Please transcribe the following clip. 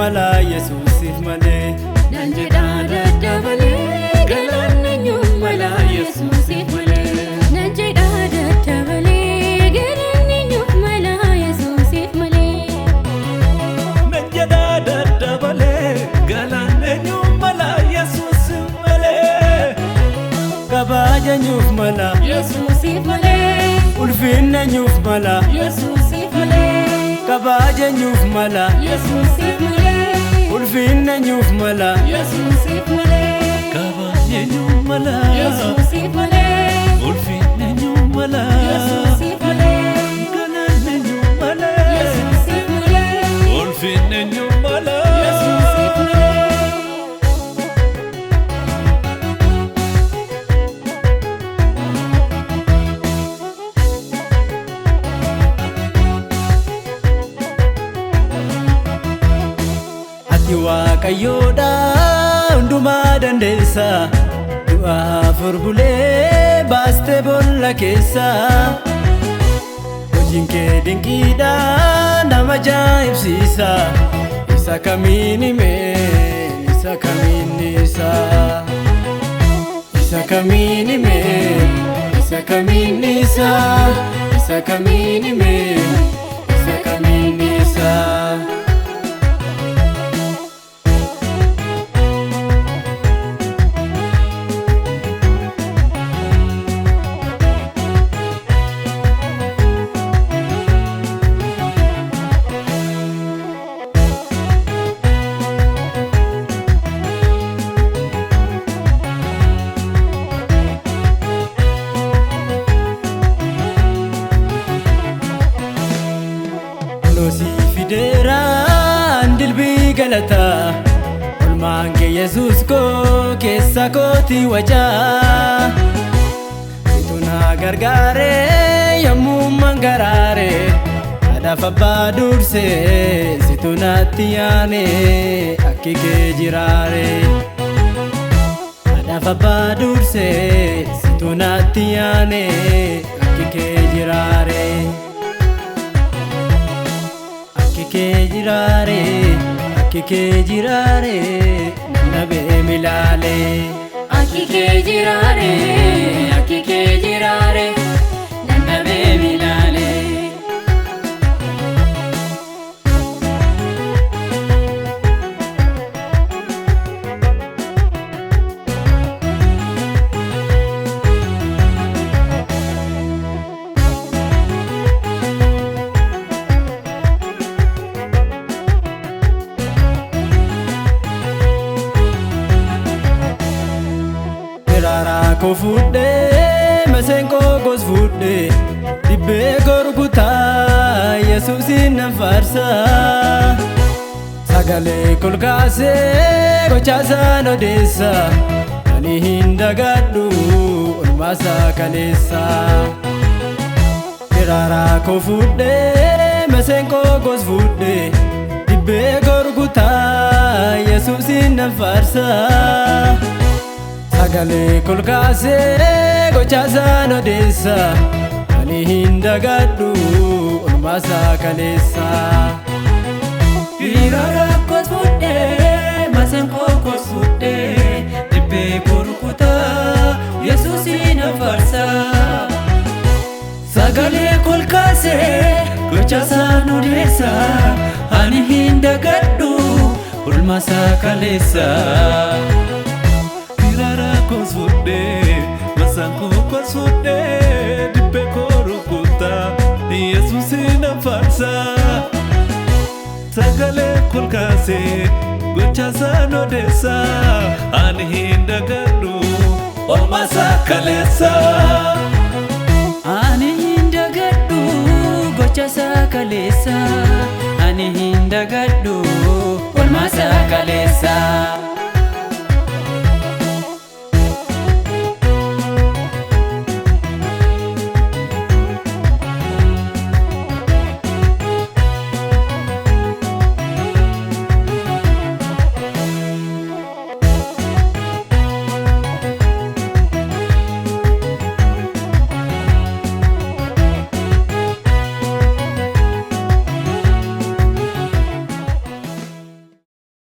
mala Yesuusif malee. Nan jedha daddabalee galannenyuuf mala Yesuusif malee. Nan jedha daddabalee galannenyuuf mala Yesuusif malee. Nan jedha daddabalee galannenyuuf mala Yesuusif malee. Kabajanyuuf mala Yesuusif malee. ulfinnenyuuf mala Yesuusif malee. kabajanyuuf mala Yesuusif malee. ulfinnenyuuf mala Yesuusif malee. kabajanyuuf mala Yesuusif malee. ulfinnenyuuf mala Yesuusif malee. galannenyuuf mala Yesuusif malee. ulfinnenyuuf mala Yesuusif malee. Ati Waaqayyoodha hundumaa dandeessa du'aa furbulee baastee boolla keessa hojiin kee dinqiidha nama ajaa'ibsiisa isa kamiin himee isa kamiin isa isa kamiin himee isa kamiin isa isa kamiin himee isa kamiin isa. Losi fideeraan dilbii galata olmaan kee Yesuus koo keessa kooti wajaa situ na gargaare yommuu mangaraare adaaf abbaa dursee situ natti yaane akki kee jiraare adaaf abbaa dursee situ natti yaane akki kee jiraare. Akki kee jiraare na bee milaale. Akki kee jiraare, akki kee jiraare, nana bee milaale. Kiraara koo fuudhee maseenqoo koos fuudhee dibbee gurgutaa Yesuusin nan faarsa sagalee kolkaasee gochaasaan odeessa ani hin dagadhu olmaasaa kaleessa. Kiraara koo fuudhee maseenqoo koos fuudhee dibbee gurgutaa Yesuusin nan faarsa sagalee kolkaasee gochaasaan odeessa ani hin dagadhu olmaasaa kaleessa. Kiraara koos fuudhee maseenqoo koos fuudhee dibbee gurgutaa Yesuusin nan faarsa sagalee kolkaasee gochaasaan odeessa ani hin dagadhu olmaasaa kaleessa. Kiraara koos fuudhee maseenqoo koos fuudhee dibbee gurgutaa Yesuusin nan faarsa sagalee kolkaasee gochaasaan odeessa ani hin dagadhu olmaasaa kaleessa. Ani hin dagadhu gochaasaa kaleessa ani hin dagadhu olmaasaa kaleessa.